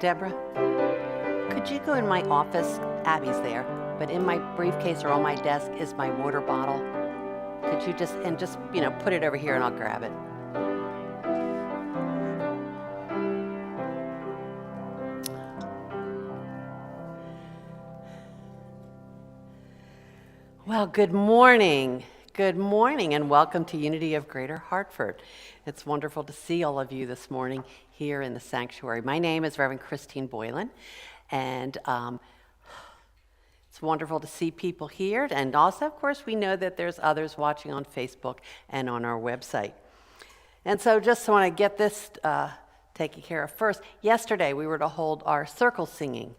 Deborah, could you go in my office? Abby's there, but in my briefcase or on my desk is my water bottle. Could you just put it over here and I'll grab it. Well, good morning. Good morning and welcome to Unity of Greater Hartford. It's wonderful to see all of you this morning here in the sanctuary. My name is Reverend Christine Boylan, and it's wonderful to see people here. And also, of course, we know that there's others watching on Facebook and on our website. And so just want to get this taken care of first. Yesterday, we were to hold our circle singing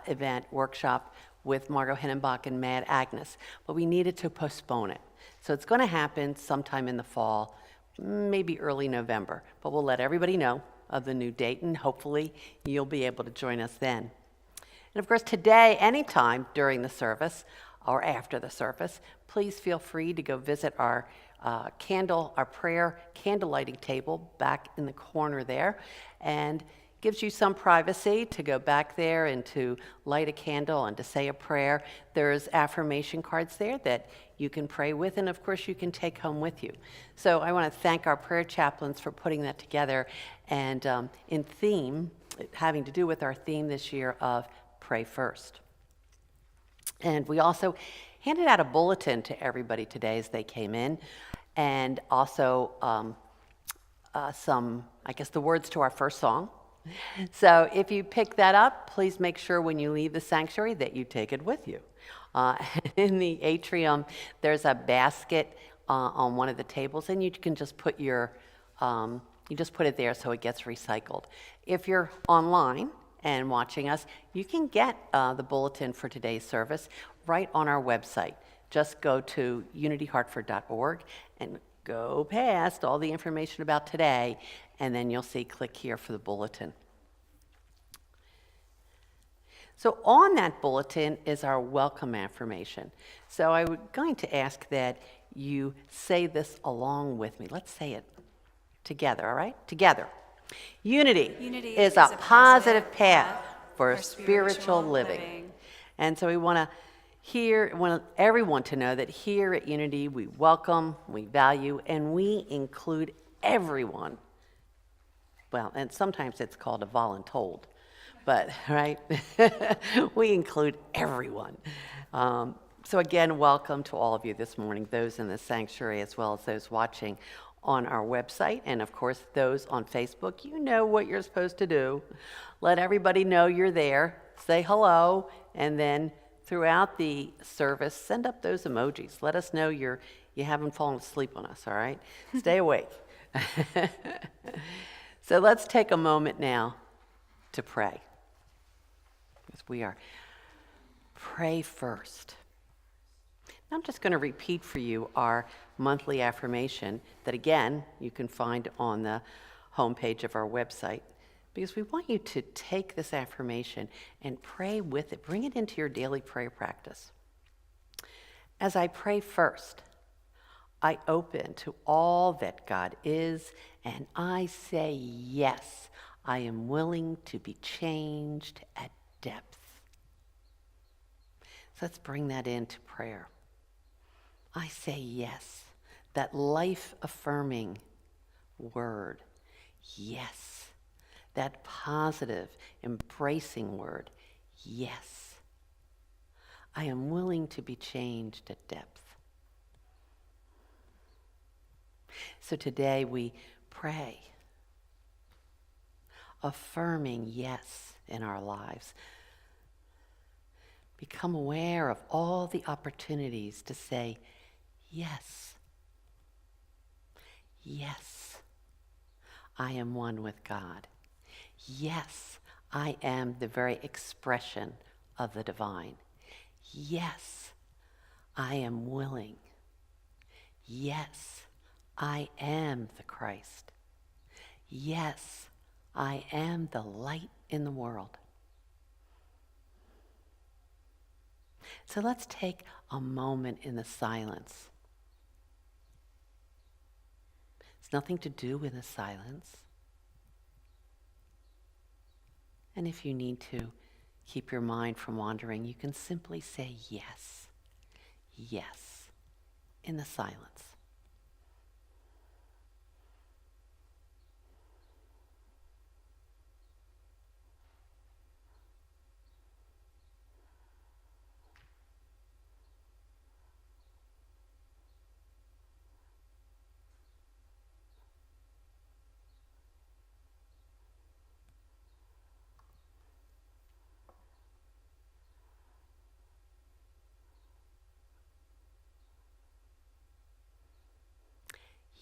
event workshop with Margot Hinnenbach and Mad Agnes, but we needed to postpone it. So it's going to happen sometime in the fall, maybe early November, but we'll let everybody know of the new date, and hopefully you'll be able to join us then. And of course, today, anytime during the service or after the service, please feel free to go visit our prayer candle lighting table back in the corner there, and gives you some privacy to go back there and to light a candle and to say a prayer. There's affirmation cards there that you can pray with, and of course you can take home with you. So I want to thank our prayer chaplains for putting that together, and having to do with our theme this year of Pray First. And we also handed out a bulletin to everybody today as they came in, and also the words to our first song. So if you pick that up, please make sure when you leave the sanctuary that you take it with you. In the atrium, there's a basket on one of the tables, and you can just put it there so it gets recycled. If you're online and watching us, you can get the bulletin for today's service right on our website. Just go to unityhartford.org and go past all the information about today, and then you'll see click here for the bulletin. So on that bulletin is our welcome affirmation. So I'm going to ask that you say this along with me. Let's say it together, all right? Together. Unity is a positive path for spiritual living. And so we want everyone to know that here at Unity we welcome, we value, and we include everyone. Well, and sometimes it's called a voluntold, but right? We include everyone. So again, welcome to all of you this morning, those in the sanctuary as well as those watching on our website, and of course those on Facebook. You know what you're supposed to do. Let everybody know you're there, say hello, and then throughout the service, send up those emojis. Let us know you haven't fallen asleep on us, all right? Stay awake. So let's take a moment now to pray. Because we are pray first. Now I'm just going to repeat for you our monthly affirmation that, again, you can find on the homepage of our website, because we want you to take this affirmation and pray with it. Bring it into your daily prayer practice. As I pray first, I open to all that God is, and I say yes. I am willing to be changed at depth. So let's bring that into prayer. I say yes, that life-affirming word, yes. That positive, embracing word, yes. I am willing to be changed at depth. So today we pray, affirming yes in our lives. Become aware of all the opportunities to say yes. Yes, I am one with God. Yes, I am the very expression of the divine. Yes, I am willing. Yes, I am the Christ. Yes, I am the light in the world. So let's take a moment in the silence. There's nothing to do in the silence. And if you need to keep your mind from wandering, you can simply say yes, yes, in the silence.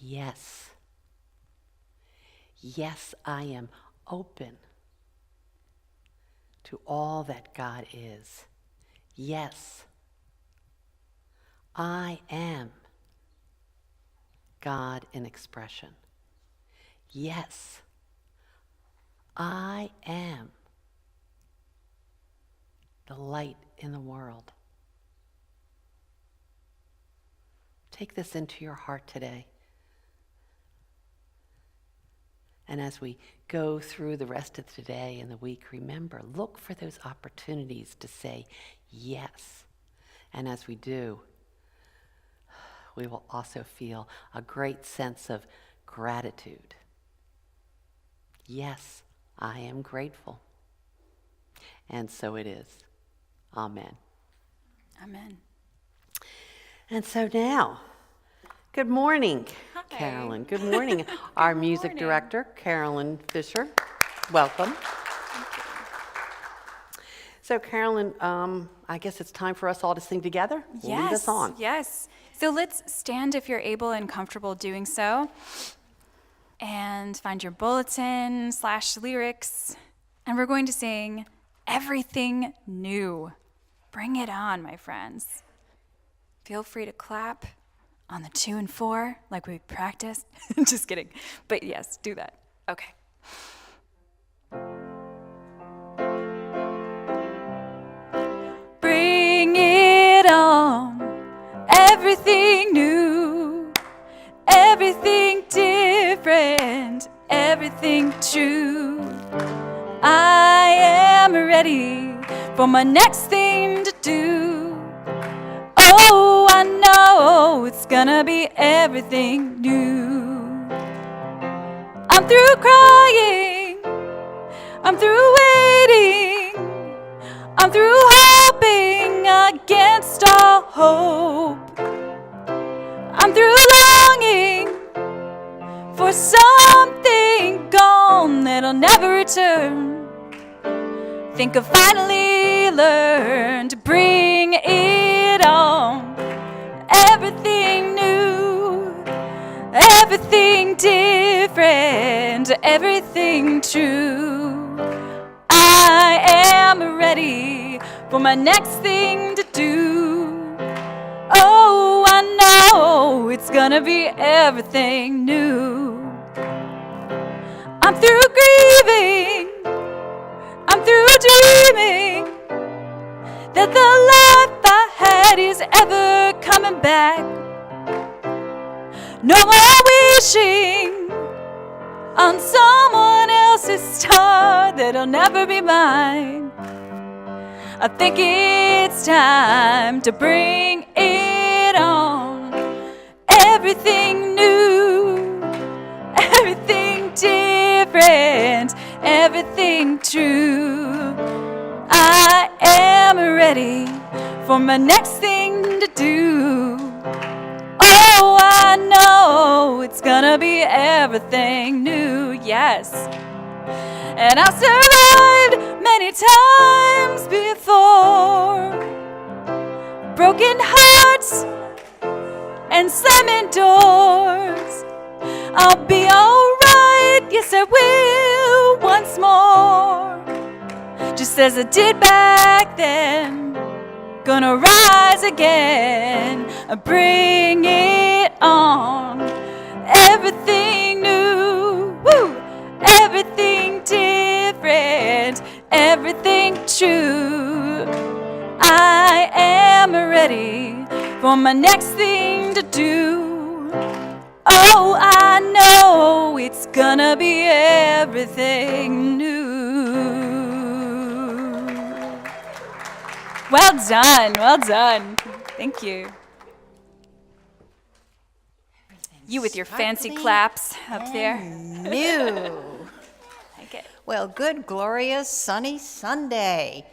Yes. Yes, I am open to all that God is. Yes, I am God in expression. Yes, I am the light in the world. Take this into your heart today. And as we go through the rest of the day and the week, remember, look for those opportunities to say yes. And as we do, we will also feel a great sense of gratitude. Yes, I am grateful. And so it is. Amen. Amen. And so now, good morning, Hi. Carolyn. Good morning. Our music morning. director, Carolyn Fisher. Welcome. So Carolyn, I guess it's time for us all to sing together. Lead us on. Yes. So let's stand if you're able and comfortable doing so. And find your bulletin/lyrics. And we're going to sing Everything New. Bring it on, my friends. Feel free to clap on the 2 and 4 like we practiced. Just kidding. But yes, do that. Okay. Bring it on. Everything new. Everything different. Everything true. I am ready for my next thing to do. Oh, I know it's gonna be everything new. I'm through crying, I'm through waiting, I'm through hoping against all hope. I'm through longing for something gone that'll never return. Think I've finally learned to bring it on. Everything new, everything different, everything true. I am ready for my next thing to do. Oh, I know it's gonna be everything new. I'm through grieving, I'm through dreaming that the life I had is ever coming back. No more wishing on someone else's star that'll never be mine. I think it's time to bring it on. Everything new, everything different, everything true. I am ready for my next thing to do. Oh, I know it's gonna be everything new, yes. And I've survived many times before, broken hearts and slamming doors. I'll be alright, yes I will once more, just as I did back then. Gonna rise again, bring it on. Everything new, woo! Everything different, everything true. I am ready for my next thing to do. Oh, I know it's gonna be everything new. Well done, well done. Thank you. You with your fancy Sparkly claps up there. New. Like it. Well, good, glorious, sunny Sunday.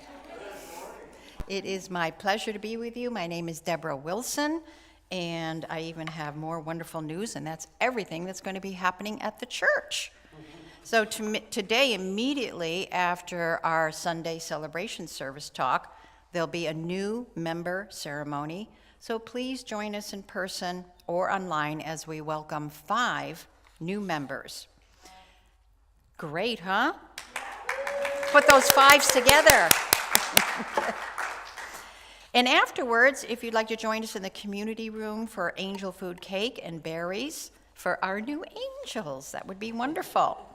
It is my pleasure to be with you. My name is Deborah Wilson, and I even have more wonderful news, and that's everything that's going to be happening at the church. So today, immediately after our Sunday celebration service talk, there'll be a new member ceremony. So please join us in person or online as we welcome 5 new members. Great, huh? Put those 5s together. And afterwards, if you'd like to join us in the community room for angel food cake and berries for our new angels, that would be wonderful.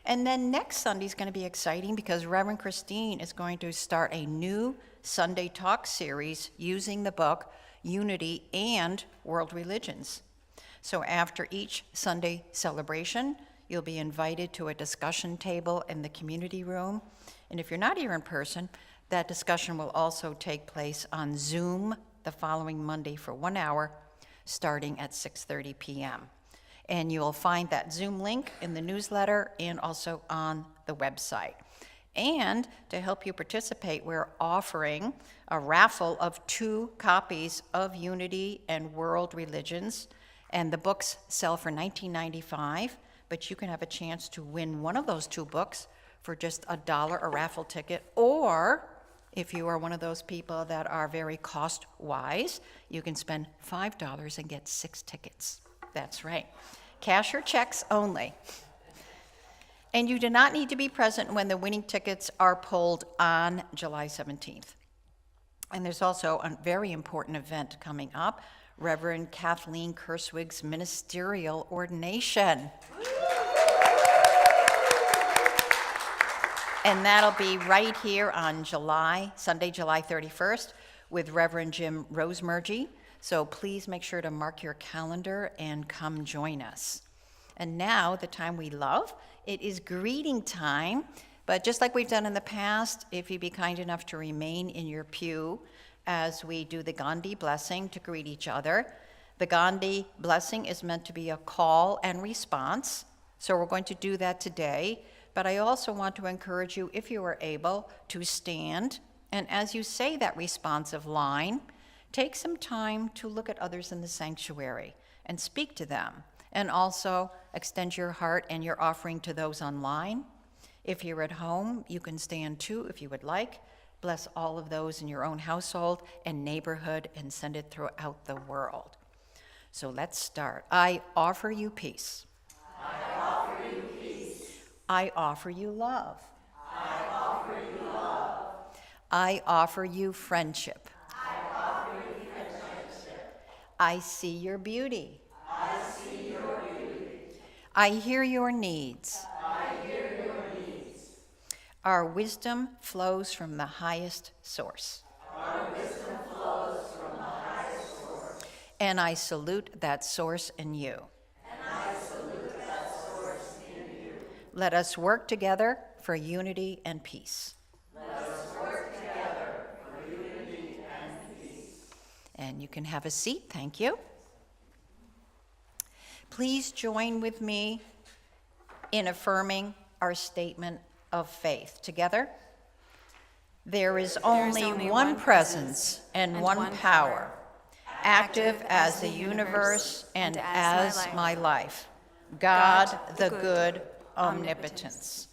And then next Sunday is going to be exciting because Reverend Christine is going to start a new Sunday talk series using the book Unity and World Religions. So after each Sunday celebration, you'll be invited to a discussion table in the community room. And if you're not here in person, that discussion will also take place on Zoom the following Monday for 1 hour, starting at 6:30 p.m. And you'll find that Zoom link in the newsletter and also on the website. And to help you participate, we're offering a raffle of 2 copies of Unity and World Religions. And the books sell for $19.95, but you can have a chance to win one of those 2 books for just $1 a raffle ticket. Or if you are one of those people that are very cost-wise, you can spend $5 and get 6 tickets. That's right. Cash or checks only. And you do not need to be present when the winning tickets are pulled on July 17th. And there's also a very important event coming up, Reverend Kathleen Kerswig's ministerial ordination. And that'll be right here on Sunday, July 31st, with Reverend Jim Rosemergy. So please make sure to mark your calendar and come join us. And now, the time we love, it is greeting time. But just like we've done in the past, if you'd be kind enough to remain in your pew as we do the Gandhi blessing to greet each other. The Gandhi blessing is meant to be a call and response. So we're going to do that today. But I also want to encourage you, if you are able, to stand. And as you say that responsive line, take some time to look at others in the sanctuary and speak to them. And also extend your heart and your offering to those online. If you're at home, you can stand too if you would like. Bless all of those in your own household and neighborhood and send it throughout the world. So let's start. I offer you peace. I offer you peace. I offer you love. I offer you love. I offer you friendship. I offer you friendship. I see your beauty. I see your beauty. I hear your needs. I hear your needs. Our wisdom flows from the highest source. Our wisdom flows from the highest source. And I salute that source in you. And I salute that source in you. Let us work together for unity and peace. Let us work together for unity and peace. And you can have a seat, thank you. Please join with me in affirming our statement of faith. Together, there is only one presence and one power, active as the universe and as my life, God the good omnipotence.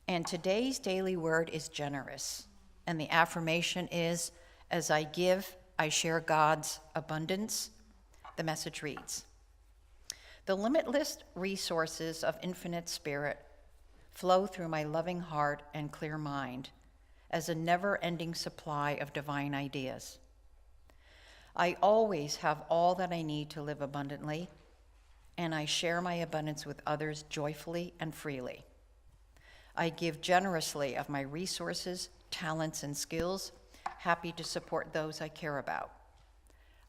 And today's daily word is generous, and the affirmation is, as I give, I share God's abundance. The message reads, the limitless resources of infinite spirit flow through my loving heart and clear mind as a never-ending supply of divine ideas. I always have all that I need to live abundantly, and I share my abundance with others joyfully and freely. I give generously of my resources, talents, and skills, happy to support those I care about.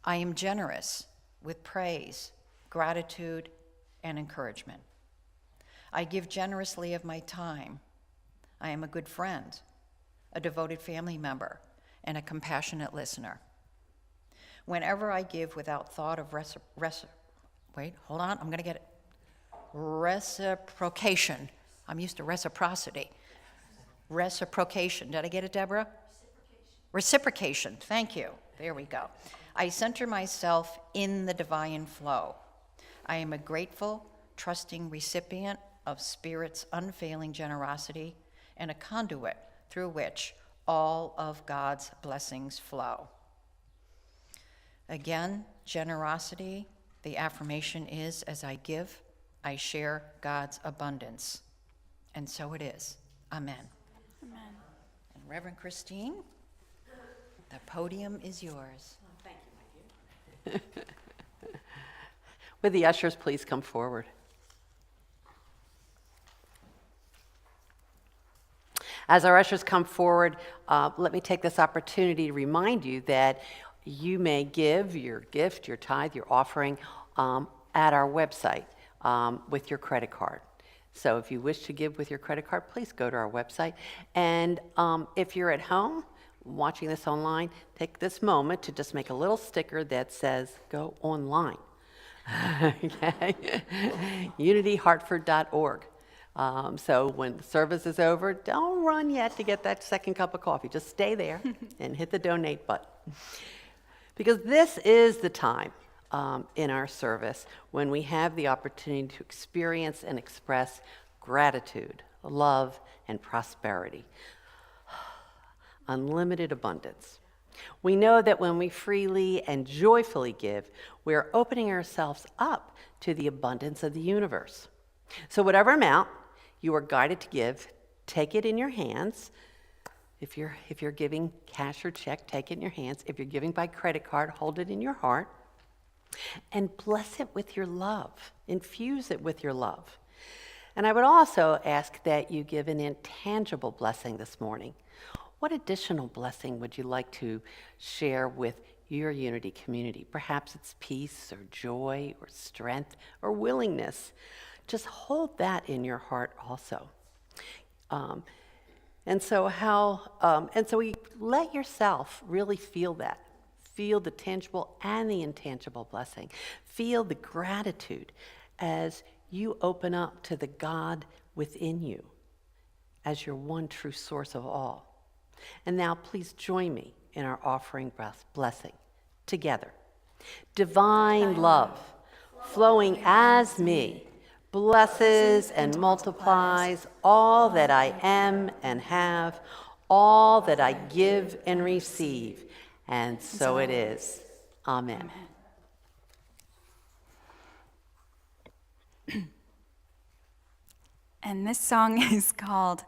I am generous with praise, gratitude, and encouragement. I give generously of my time. I am a good friend, a devoted family member, and a compassionate listener. Whenever I give without thought of reciprocation. I'm used to reciprocity. Reciprocation. Did I get it, Deborah? Reciprocation. Thank you. There we go. I center myself in the divine flow. I am a grateful, trusting recipient of Spirit's unfailing generosity and a conduit through which all of God's blessings flow. Again, generosity, the affirmation is, as I give, I share God's abundance. And so it is. Amen. Amen. And Reverend Christine, the podium is yours. Thank you, my dear. Would the ushers please come forward? As our ushers come forward, let me take this opportunity to remind you that you may give your gift, your tithe, your offering at our website with your credit card. So if you wish to give with your credit card, please go to our website. And if you're at home watching this online, take this moment to just make a little sticker that says, go online. Okay? unityhartford.org. So when the service is over, don't run yet to get that second cup of coffee. Just stay there and hit the donate button. Because this is the time in our service when we have the opportunity to experience and express gratitude, love, and prosperity. Unlimited abundance. We know that when we freely and joyfully give, we are opening ourselves up to the abundance of the universe. So whatever amount you are guided to give, take it in your hands. If you're giving cash or check, take it in your hands. If you're giving by credit card, hold it in your heart. And bless it with your love. Infuse it with your love. And I would also ask that you give an intangible blessing this morning. What additional blessing would you like to share with your Unity community? Perhaps it's peace or joy or strength or willingness. Just hold that in your heart also. And so we let yourself really feel that. Feel the tangible and the intangible blessing. Feel the gratitude as you open up to the God within you as your one true source of all. And now please join me in our offering blessing together. Divine love, flowing as me, blesses and multiplies all that I am and have, all that I give and receive. And so it is. Amen. And this song is called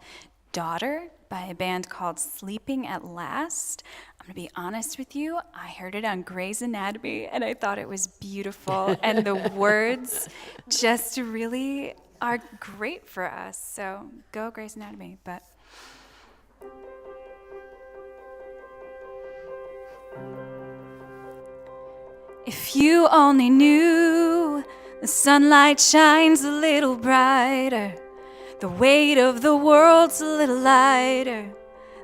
Daughter by a band called Sleeping at Last. I'm going to be honest with you, I heard it on Grey's Anatomy and I thought it was beautiful and the words just really are great for us. So go Grey's Anatomy. But if you only knew the sunlight shines a little brighter, the weight of the world's a little lighter,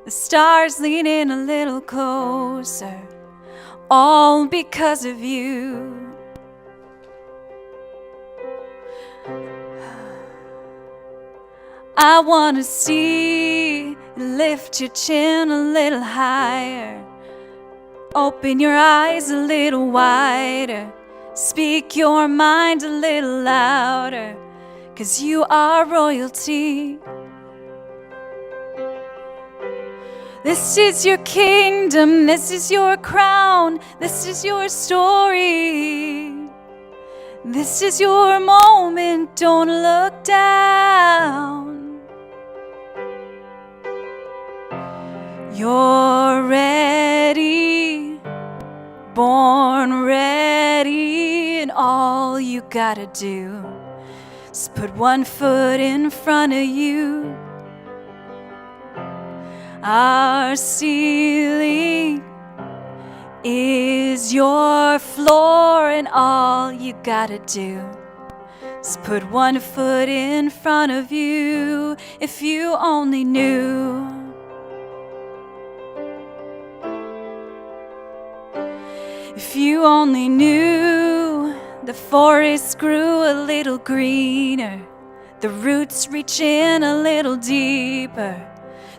the stars lean in a little closer, all because of you. I want to see you lift your chin a little higher, open your eyes a little wider, speak your mind a little louder, 'cause you are royalty. This is your kingdom, this is your crown, this is your story. This is your moment, don't look down. You're ready, born ready, and all you gotta do is put one foot in front of you. Our ceiling is your floor, and all you gotta do is put one foot in front of you. If you only knew If you only knew the forest grew a little greener, the roots reach in a little deeper,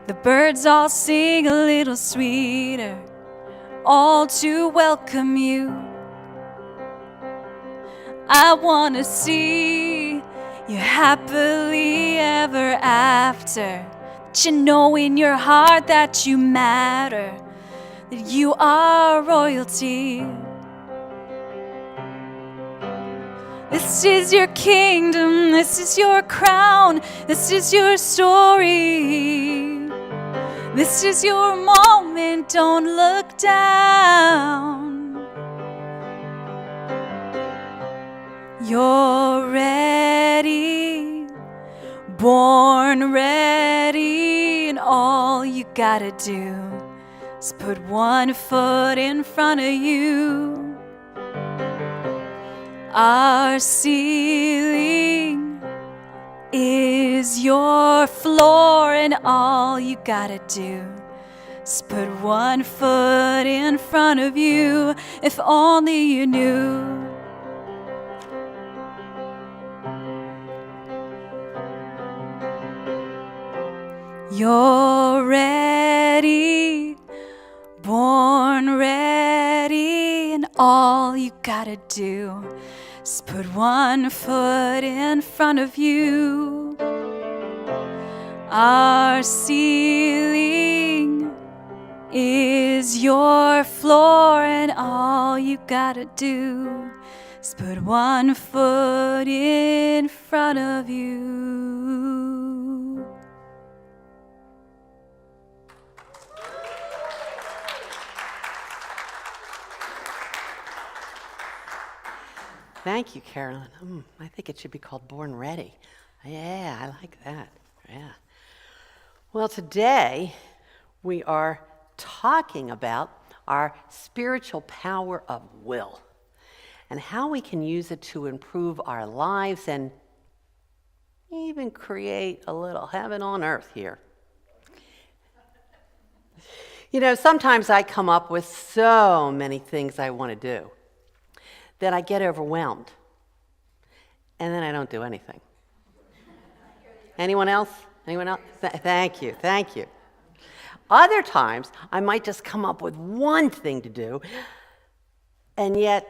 the birds all sing a little sweeter, all to welcome you. I want to see you happily ever after, that you know in your heart that you matter, that you are royalty. This is your kingdom, this is your crown, this is your story. This is your moment, don't look down. You're ready, born ready, and all you gotta do is put one foot in front of you. Our ceiling is your floor, and all you gotta do is put one foot in front of you. If only you knew. You're ready, born ready, and all you gotta do is put one foot in front of you. Our ceiling is your floor, and all you gotta do is put one foot in front of you. Thank you, Carolyn. I think it should be called Born Ready. Yeah, I like that. Yeah. Well, today we are talking about our spiritual power of will and how we can use it to improve our lives and even create a little heaven on earth here. You know, sometimes I come up with so many things I want to do that I get overwhelmed, and then I don't do anything. Anyone else? Anyone else? Thank you. Other times, I might just come up with one thing to do, and yet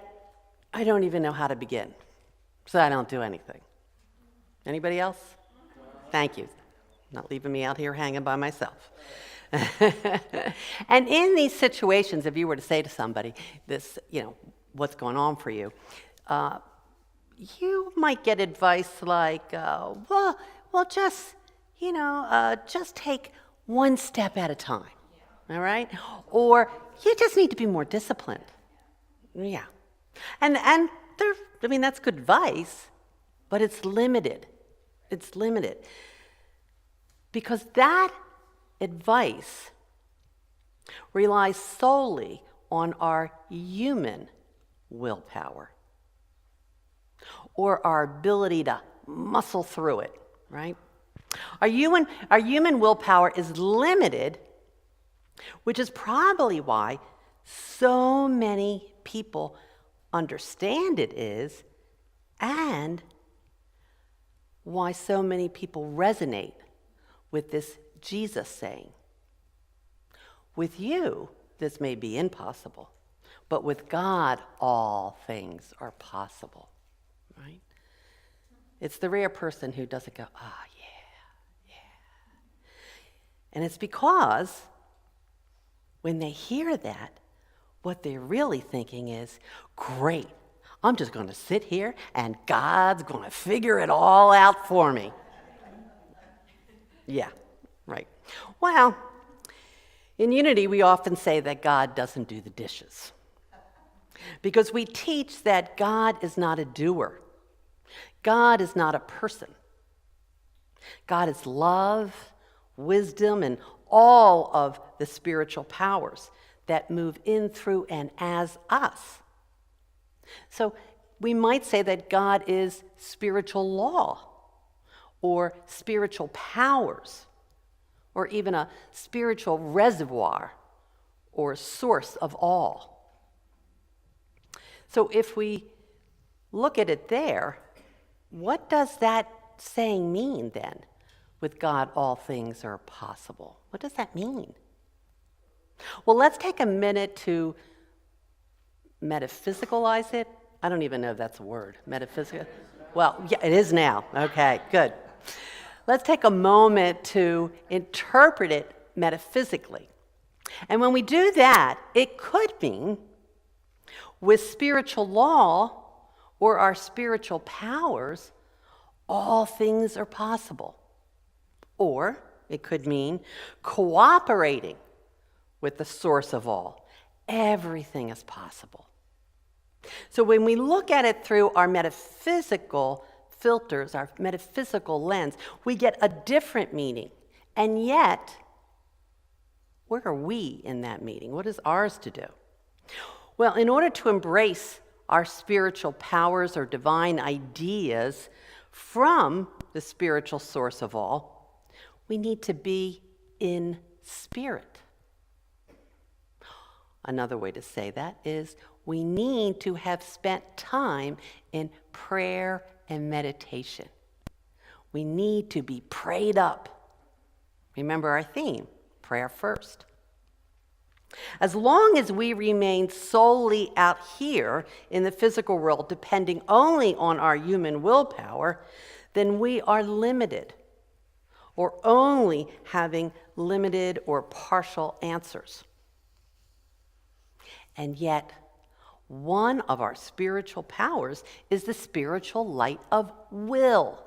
I don't even know how to begin, so I don't do anything. Anybody else? Thank you. Not leaving me out here hanging by myself. And in these situations, if you were to say to somebody, this, what's going on for you, you might get advice like, well, just take one step at a time, all right? Or you just need to be more disciplined. Yeah. And that's good advice, but it's limited. It's limited. Because that advice relies solely on our human willpower or our ability to muscle through it, right? Our human willpower is limited, which is probably why so many people understand it is, and why so many people resonate with this Jesus saying. With you, this may be impossible, but with God, all things are possible, right? It's the rare person who doesn't go, yeah. And it's because when they hear that, what they're really thinking is, great, I'm just going to sit here and God's going to figure it all out for me. Yeah, right. Well, in Unity, we often say that God doesn't do the dishes because we teach that God is not a doer. God is not a person. God is love, wisdom, and all of the spiritual powers that move in, through, and as us. So we might say that God is spiritual law or spiritual powers or even a spiritual reservoir or source of all. So if we look at it there, what does that saying mean then? With God, all things are possible. What does that mean? Well, let's take a minute to metaphysicalize it. I don't even know if that's a word. Metaphysical? Well, yeah, it is now. Okay, good. Let's take a moment to interpret it metaphysically. And when we do that, it could mean with spiritual law or our spiritual powers, all things are possible. Or it could mean cooperating with the source of all. Everything is possible. So when we look at it through our metaphysical filters, our metaphysical lens, we get a different meaning. And yet, where are we in that meaning? What is ours to do? Well, in order to embrace our spiritual powers or divine ideas from the spiritual source of all, we need to be in spirit. Another way to say that is we need to have spent time in prayer and meditation. We need to be prayed up. Remember our theme, prayer first. As long as we remain solely out here in the physical world, depending only on our human willpower, then we are limited, or only having limited or partial answers. And yet, one of our spiritual powers is the spiritual light of will.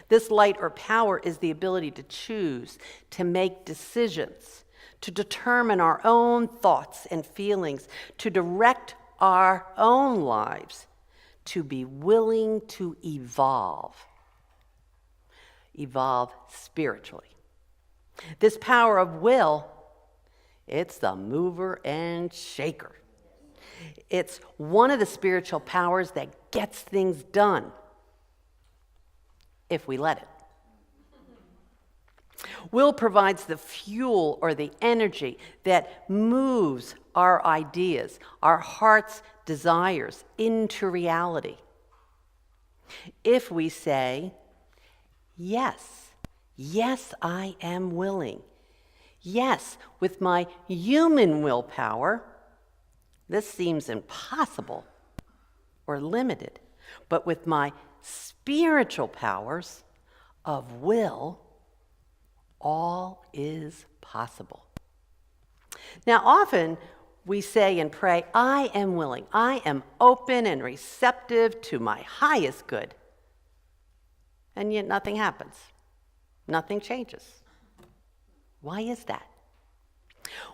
This light or power is the ability to choose, to make decisions, to determine our own thoughts and feelings, to direct our own lives, to be willing to evolve spiritually. This power of will, it's the mover and shaker. It's one of the spiritual powers that gets things done, if we let it. Will provides the fuel or the energy that moves our ideas, our heart's desires into reality. If we say, yes, yes, I am willing. Yes, with my human willpower, this seems impossible or limited. But with my spiritual powers of will, all is possible. Now, often we say and pray, I am willing. I am open and receptive to my highest good. And yet nothing happens. Nothing changes. Why is that?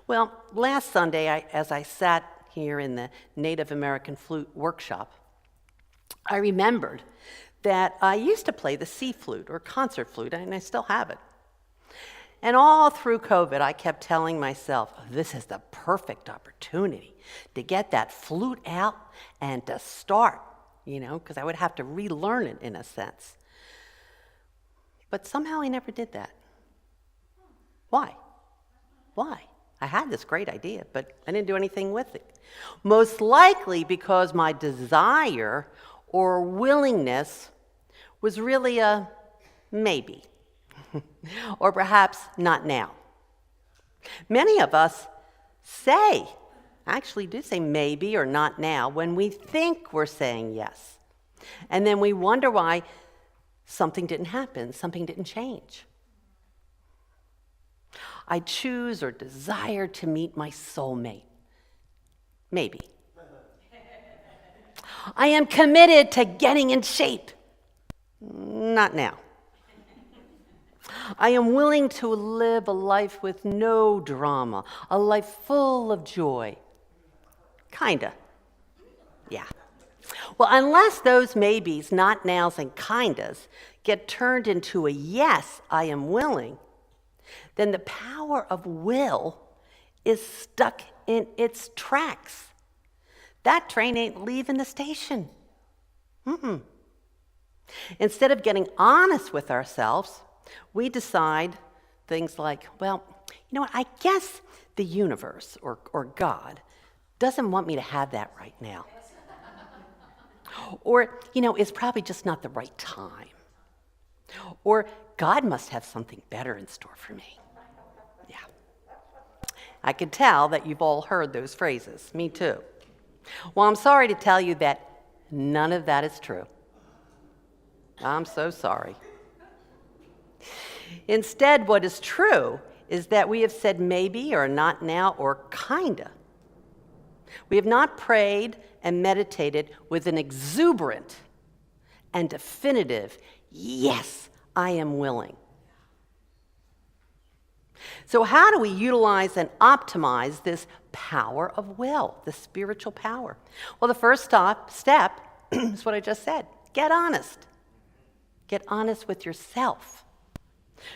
Well, last Sunday, as I sat here in the Native American flute workshop, I remembered that I used to play the sea flute or concert flute, and I still have it. And all through COVID, I kept telling myself, this is the perfect opportunity to get that flute out and to start, because I would have to relearn it in a sense. But somehow I never did that. Why? I had this great idea, but I didn't do anything with it. Most likely because my desire or willingness was really a maybe, or perhaps not now. Many of us actually do say maybe or not now when we think we're saying yes. And then we wonder why something didn't happen, something didn't change. I choose or desire to meet my soulmate. Maybe. I am committed to getting in shape. Not now. I am willing to live a life with no drama, a life full of joy. Kinda. Yeah. Well, unless those maybes, not nows, and kindas get turned into a yes, I am willing, then the power of will is stuck in its tracks. That train ain't leaving the station. Instead of getting honest with ourselves, we decide things like, well, you know what, I guess the universe or God doesn't want me to have that right now. Or, it's probably just not the right time. Or God must have something better in store for me. Yeah. I can tell that you've all heard those phrases. Me too. Well, I'm sorry to tell you that none of that is true. I'm so sorry. Instead, what is true is that we have said maybe or not now or kinda. We have not prayed and meditated with an exuberant and definitive, yes, I am willing. So how do we utilize and optimize this power of will, this spiritual power? Well, the first step is what I just said. Get honest. Get honest with yourself.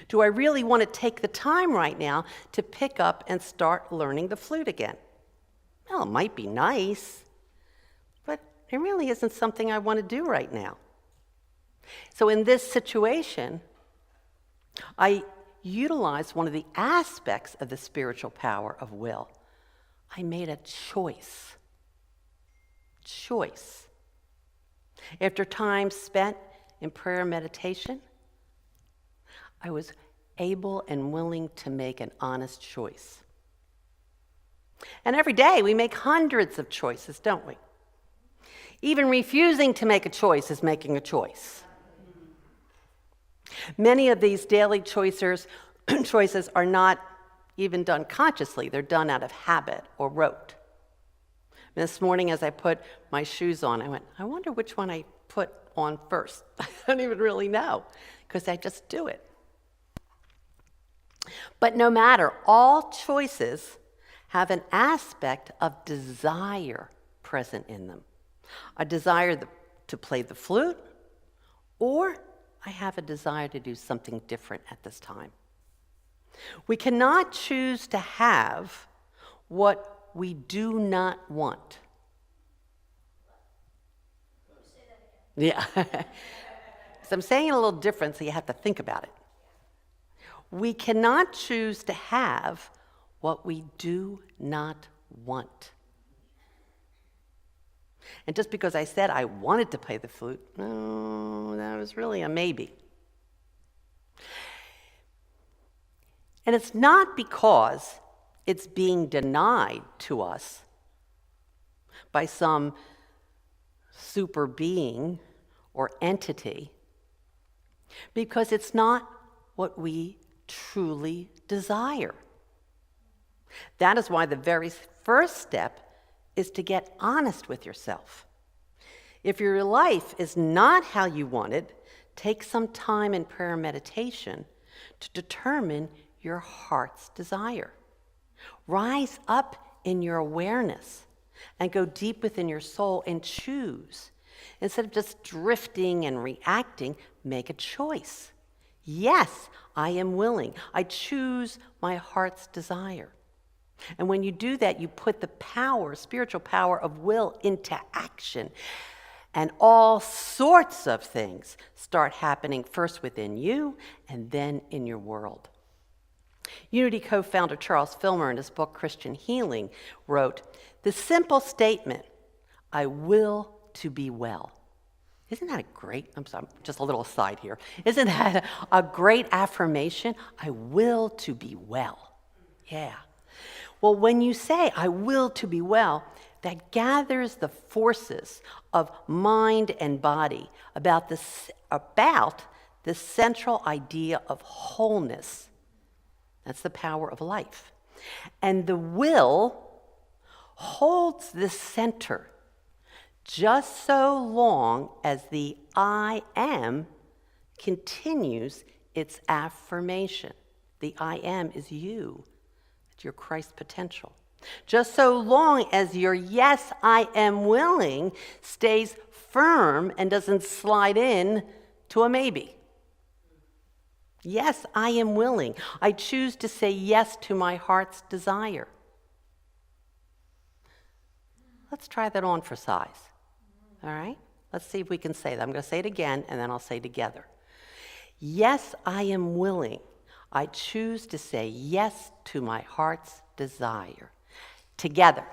Do I really want to take the time right now to pick up and start learning the flute again? Well, it might be nice, but it really isn't something I want to do right now. So in this situation, I utilized one of the aspects of the spiritual power of will. I made a choice. Choice. After time spent in prayer and meditation, I was able and willing to make an honest choice. And every day we make hundreds of choices, don't we? Even refusing to make a choice is making a choice. Many of these daily choices are not even done consciously. They're done out of habit or rote. This morning as I put my shoes on, I went, I wonder which one I put on first. I don't even really know because I just do it. But no matter, all choices have an aspect of desire present in them. A desire to play the flute, or I have a desire to do something different at this time. We cannot choose to have what we do not want. Yeah. So I'm saying it a little different, so you have to think about it. We cannot choose to have what we do not want. And just because I said I wanted to play the flute, no, that was really a maybe. And it's not because it's being denied to us by some super being or entity, because it's not what we truly desire. That is why the very first step is to get honest with yourself. If your life is not how you want it, take some time in prayer and meditation to determine your heart's desire. Rise up in your awareness and go deep within your soul and choose. Instead of just drifting and reacting, make a choice. Yes, I am willing. I choose my heart's desire. And when you do that, you put the power, spiritual power of will into action. And all sorts of things start happening first within you and then in your world. Unity co-founder Charles Filmer, in his book Christian Healing, wrote, "The simple statement, I will to be well." Isn't that a great, I'm sorry, just a little aside here. Isn't that a great affirmation? I will to be well. Yeah. Well, when you say, I will to be well, that gathers the forces of mind and body about the central idea of wholeness. That's the power of life. And the will holds the center just so long as the I am continues its affirmation. The I am is you. It's your Christ potential. Just so long as your yes, I am willing stays firm and doesn't slide in to a maybe. Yes, I am willing. I choose to say yes to my heart's desire. Let's try that on for size. All right? Let's see if we can say that. I'm going to say it again, and then I'll say together. Yes, I am willing. I choose to say yes to my heart's desire. Together.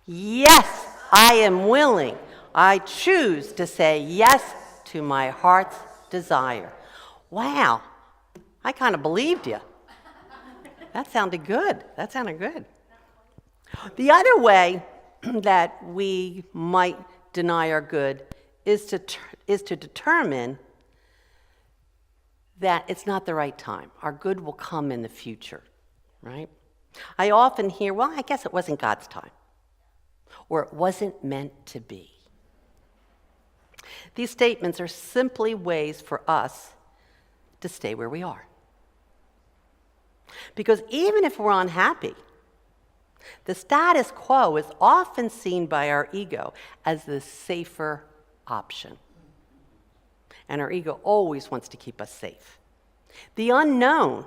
Yes, I am willing. I choose to say yes to my heart's desire. Wow, I kind of believed you. That sounded good. That sounded good. The other way that we might deny our good is to determine that it's not the right time. Our good will come in the future, right? I often hear, well, I guess it wasn't God's time, or it wasn't meant to be. These statements are simply ways for us to stay where we are. Because even if we're unhappy, the status quo is often seen by our ego as the safer option. And our ego always wants to keep us safe. The unknown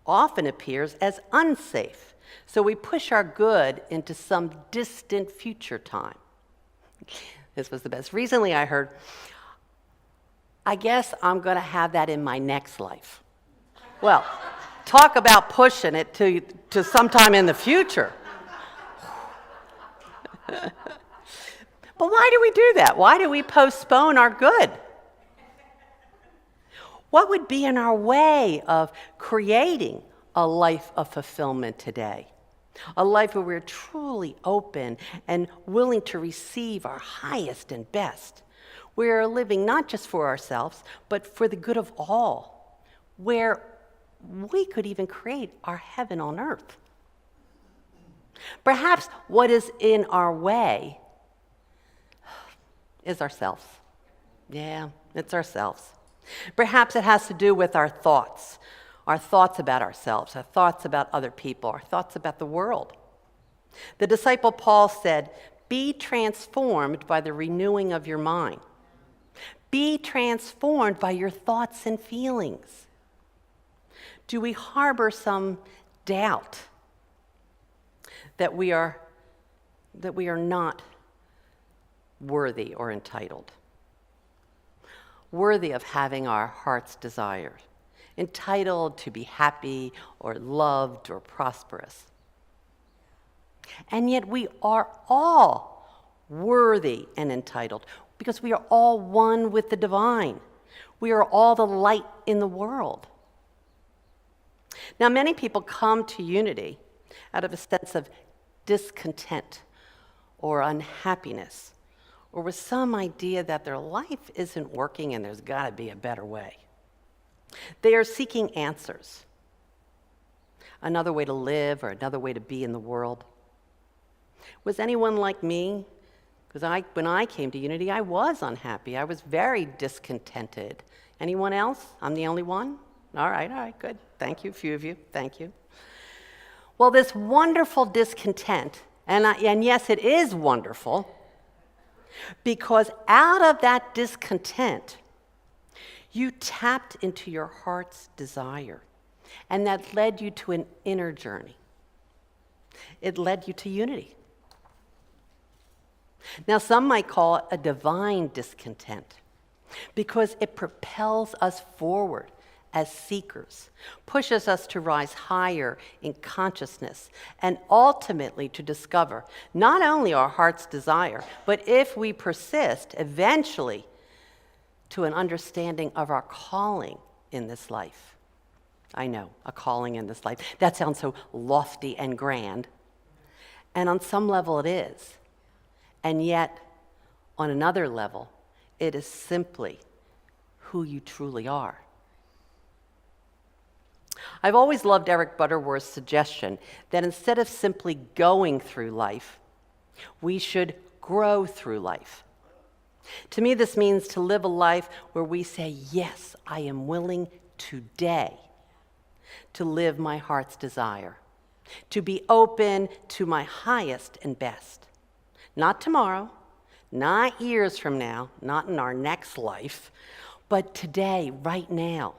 often appears as unsafe, so we push our good into some distant future time. This was the best. Recently I heard, I guess I'm going to have that in my next life. Well, talk about pushing it to sometime in the future. But why do we do that? Why do we postpone our good? What would be in our way of creating a life of fulfillment today? A life where we're truly open and willing to receive our highest and best. We're living not just for ourselves, but for the good of all. Where we could even create our heaven on earth. Perhaps what is in our way is ourselves. Yeah, it's ourselves. Perhaps it has to do with our thoughts about ourselves, our thoughts about other people, our thoughts about the world. The disciple Paul said, "Be transformed by the renewing of your mind." Be transformed by your thoughts and feelings. Do we harbor some doubt that we are not worthy or entitled? Worthy of having our heart's desire, entitled to be happy or loved or prosperous. And yet we are all worthy and entitled because we are all one with the divine. We are all the light in the world. Now, many people come to unity out of a sense of discontent or unhappiness, or with some idea that their life isn't working and there's got to be a better way. They are seeking answers, another way to live or another way to be in the world. Was anyone like me? Because when I came to Unity, I was unhappy. I was very discontented. Anyone else? I'm the only one? All right, good. Thank you, a few of you, thank you. Well, this wonderful discontent, and yes, it is wonderful, because out of that discontent, you tapped into your heart's desire, and that led you to an inner journey. It led you to unity. Now, some might call it a divine discontent, because it propels us forward as seekers, pushes us to rise higher in consciousness, and ultimately to discover not only our heart's desire, but if we persist, eventually to an understanding of our calling in this life. I know, a calling in this life. That sounds so lofty and grand. And on some level it is. And yet, on another level, it is simply who you truly are. I've always loved Eric Butterworth's suggestion that instead of simply going through life, we should grow through life. To me, this means to live a life where we say, yes, I am willing today to live my heart's desire, to be open to my highest and best. Not tomorrow, not years from now, not in our next life, but today, right now.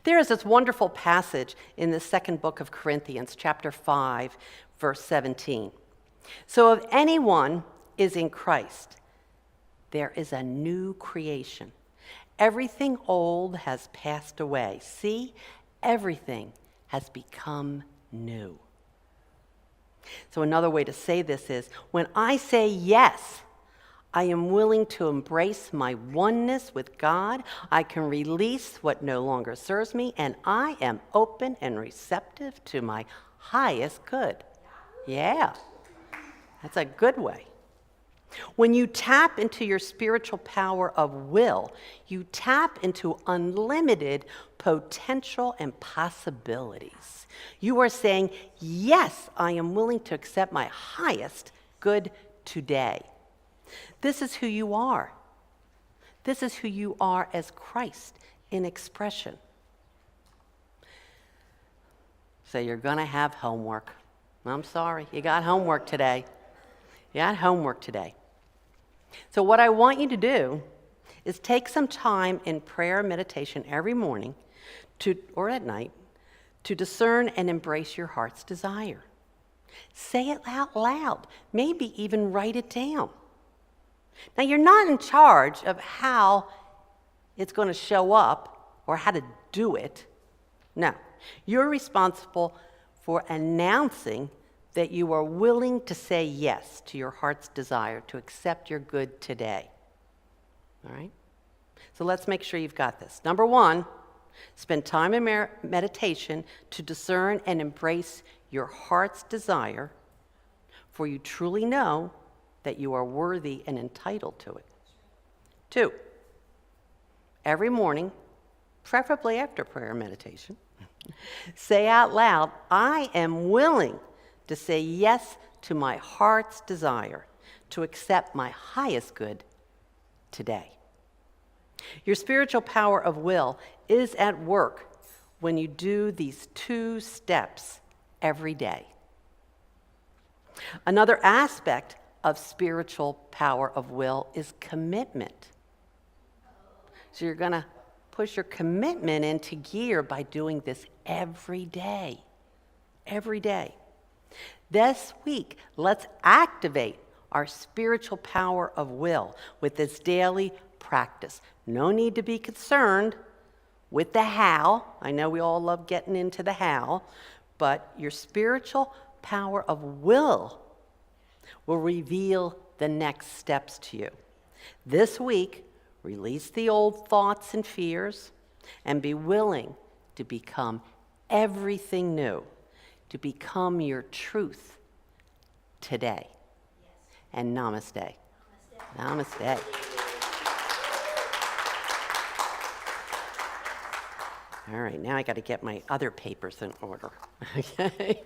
There is this wonderful passage in the second book of Corinthians, chapter 5, verse 17. So if anyone is in Christ, there is a new creation. Everything old has passed away. See, everything has become new. So another way to say this is, when I say yes I am willing to embrace my oneness with God. I can release what no longer serves me, and I am open and receptive to my highest good. Yeah, that's a good way. When you tap into your spiritual power of will, you tap into unlimited potential and possibilities. You are saying, yes, I am willing to accept my highest good today. This is who you are. This is who you are as Christ in expression. So you're going to have homework. I'm sorry, you got homework today. You got homework today. So what I want you to do is take some time in prayer and meditation every morning or at night to discern and embrace your heart's desire. Say it out loud, maybe even write it down. Now, you're not in charge of how it's going to show up or how to do it. No, you're responsible for announcing that you are willing to say yes to your heart's desire to accept your good today. All right? So let's make sure you've got this. Number one, spend time in meditation to discern and embrace your heart's desire, for you truly know that you are worthy and entitled to it. 2, every morning, preferably after prayer and meditation, say out loud, I am willing to say yes to my heart's desire to accept my highest good today. Your spiritual power of will is at work when you do these 2 steps every day. Another aspect of spiritual power of will is commitment. So you're going to push your commitment into gear by doing this every day. Every day. This week, let's activate our spiritual power of will with this daily practice. No need to be concerned with the how. I know we all love getting into the how, but your spiritual power of will reveal the next steps to you. This week, release the old thoughts and fears and be willing to become everything new, to become your truth today. And namaste. Namaste. All right, now I got to get my other papers in order. Okay?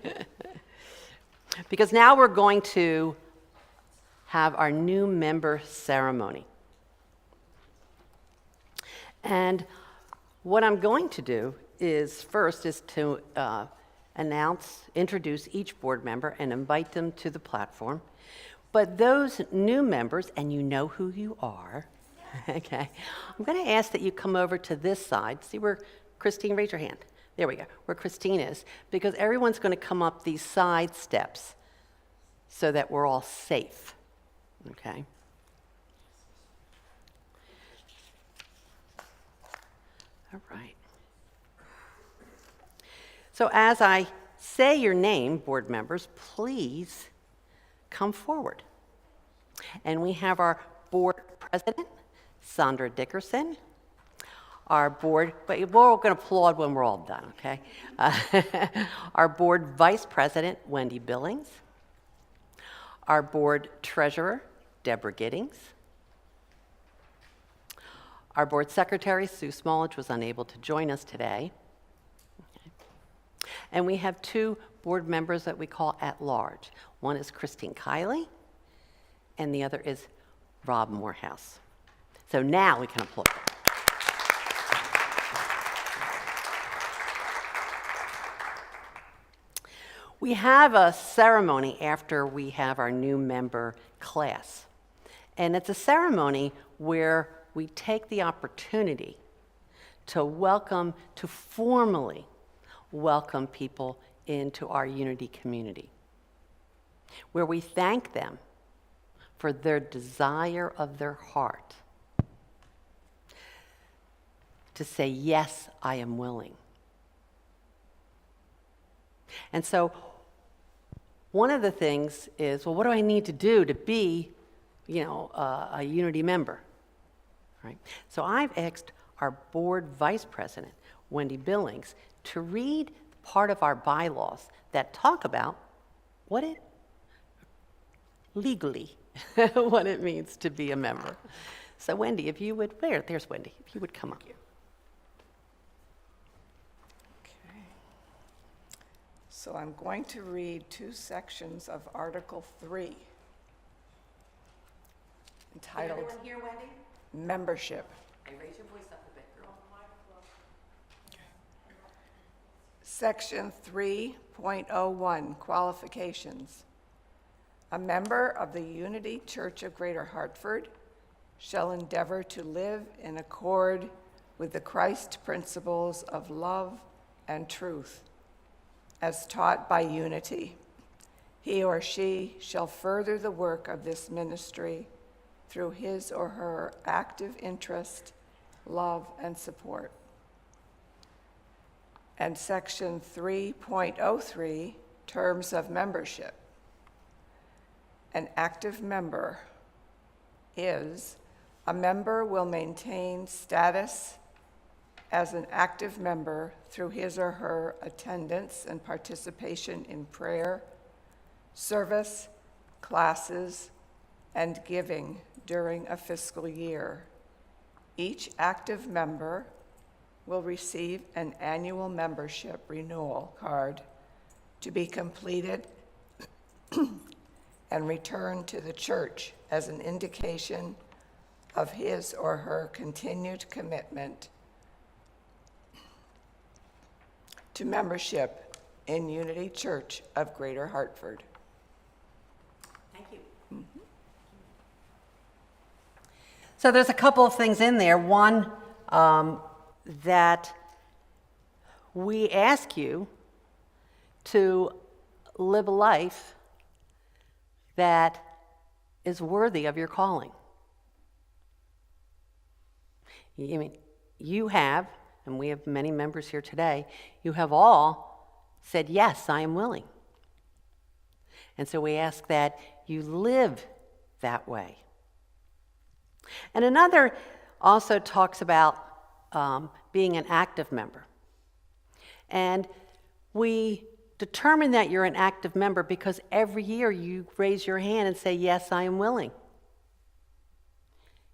Because now we're going to have our new member ceremony. And what I'm going to do is to introduce each board member and invite them to the platform. But those new members, and you know who you are, okay, I'm going to ask that you come over to this side. See where Christine, raise your hand. There we go, where Christine is, because everyone's going to come up these side steps so that we're all safe, okay? All right. So as I say your name, board members, please come forward. And we have our board president, Sandra Dickerson. Our board, but we're all going to applaud when we're all done, okay? Our board vice president, Wendy Billings. Our board treasurer, Deborah Giddings. Our board secretary, Sue Smolledge, was unable to join us today. Okay. And we have 2 board members that we call at large. One is Christine Kiley, and the other is Rob Morehouse. So now we can applaud them. We have a ceremony after we have our new member class. And it's a ceremony where we take the opportunity to formally welcome people into our Unity community, where we thank them for their desire of their heart to say, yes, I am willing. And so one of the things is, well, what do I need to do to be, a Unity member, right? So I've asked our board vice president, Wendy Billings, to read part of our bylaws that talk about what it legally what it means to be a member. So Wendy, if you would, there's Wendy, if you would come up. Okay. So I'm going to read 2 sections of Article 3, entitled Here, Wendy? Membership. Hey, raise your voice up a bit, girl. Section 3.01, Qualifications. A member of the Unity Church of Greater Hartford shall endeavor to live in accord with the Christ principles of love and truth, as taught by Unity. He or she shall further the work of this ministry through his or her active interest, love, and support. And Section 3.03, Terms of Membership. An active member is a member will maintain status as an active member through his or her attendance and participation in prayer, service, classes, and giving during a fiscal year. Each active member will receive an annual membership renewal card to be completed and returned to the church as an indication of his or her continued commitment to membership in Unity Church of Greater Hartford. Thank you. So there's a couple of things in there. One, that we ask you to live a life that is worthy of your calling. I mean, you have, and we have many members here today, you have all said, yes, I am willing. And so we ask that you live that way. And another also talks about being an active member. And we determine that you're an active member because every year you raise your hand and say, yes, I am willing.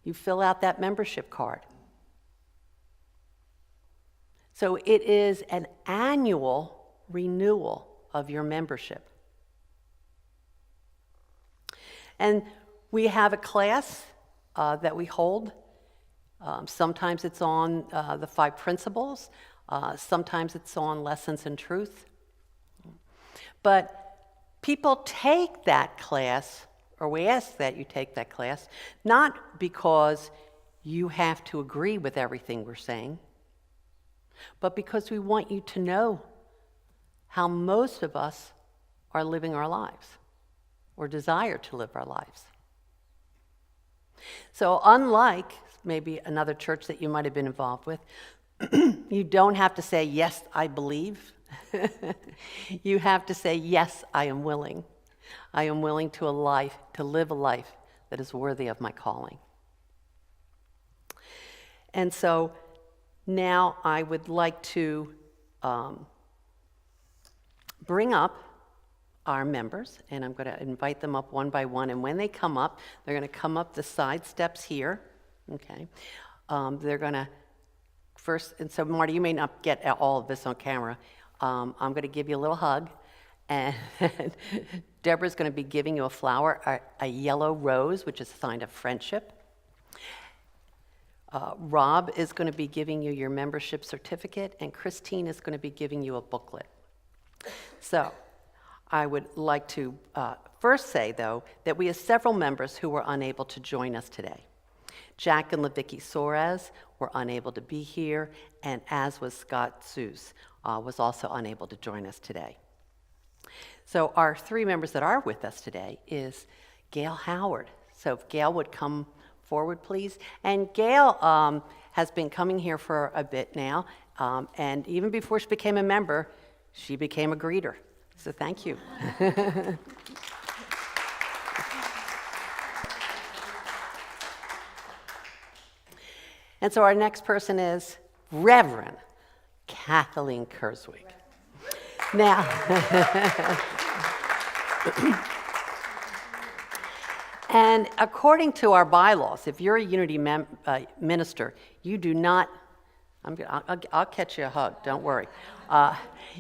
You fill out that membership card. So it is an annual renewal of your membership. And we have a class that we hold. Sometimes it's on the 5 principles. Sometimes it's on lessons in truth. But people take that class, or we ask that you take that class, not because you have to agree with everything we're saying, but because we want you to know how most of us are living our lives or desire to live our lives. So unlike maybe another church that you might have been involved with, you don't have to say, yes, I believe. You have to say, yes, I am willing. I am willing to live a life that is worthy of my calling. And so now I would like to bring up our members, and I'm going to invite them up one by one. And when they come up, they're going to come up the side steps here. Okay. They're going to first, and so Marty, you may not get all of this on camera. I'm going to give you a little hug, and Deborah's going to be giving you a flower, a yellow rose, which is a sign of friendship. Rob is going to be giving you your membership certificate, and Christine is going to be giving you a booklet. So I would like to first say, though, that we have several members who were unable to join us today. Jack and Levicki Soares were unable to be here, and as was Scott Seuss, was also unable to join us today. So our 3 members that are with us today is Gail Howard. So if Gail would come forward, please. And Gail has been coming here for a bit now, and even before she became a member, she became a greeter. So thank you. And so our next person is Reverend Kathleen Kerswig. Now, and according to our bylaws, if you're a Unity minister, you do not, I'll catch you a hug, don't worry.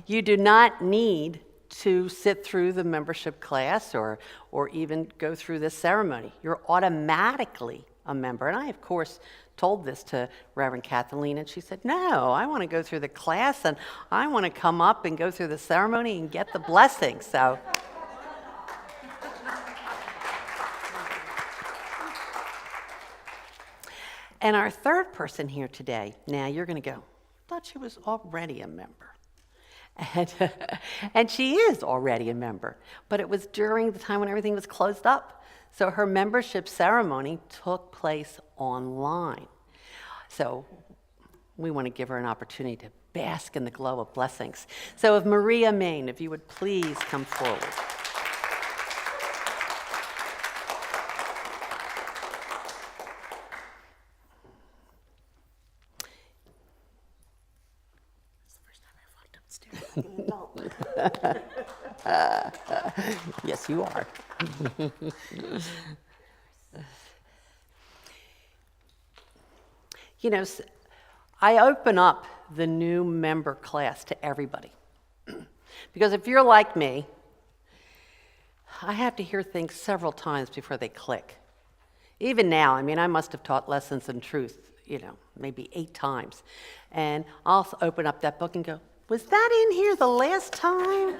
You do not need to sit through the membership class or even go through this ceremony. You're automatically a member. And I, of course, told this to Reverend Kathleen, and she said, no, I want to go through the class, and I want to come up and go through the ceremony and get the blessing. So, and our third person here today, now you're going to go, I thought she was already a member. And she is already a member, but it was during the time when everything was closed up. So her membership ceremony took place online. So we want to give her an opportunity to bask in the glow of blessings. So if Maria Main, if you would please come forward. Yes, you are. You know, I open up the new member class to everybody. Because if you're like me, I have to hear things several times before they click. Even now, I mean, I must have taught Lessons in Truth, maybe 8 times. And I'll open up that book and go, was that in here the last time?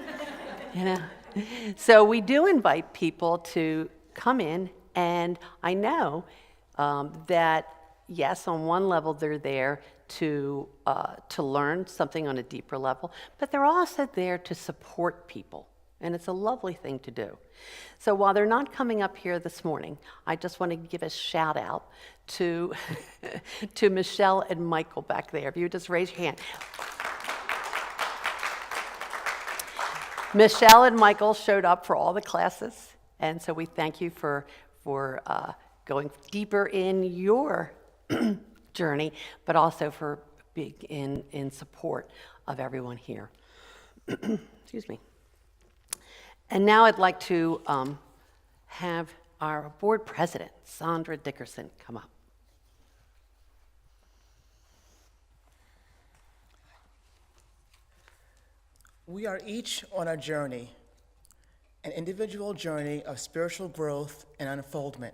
So we do invite people to come in, and I know that, yes, on one level they're there to learn something on a deeper level, but they're also there to support people, and it's a lovely thing to do. So while they're not coming up here this morning, I just want to give a shout out to, to Michelle and Michael back there. If you would just raise your hand. Michelle and Michael showed up for all the classes, and so we thank you for going deeper in your journey, but also for being in support of everyone here. Excuse me. And now I'd like to have our board president, Sandra Dickerson, come up. We are each on a journey, an individual journey of spiritual growth and unfoldment,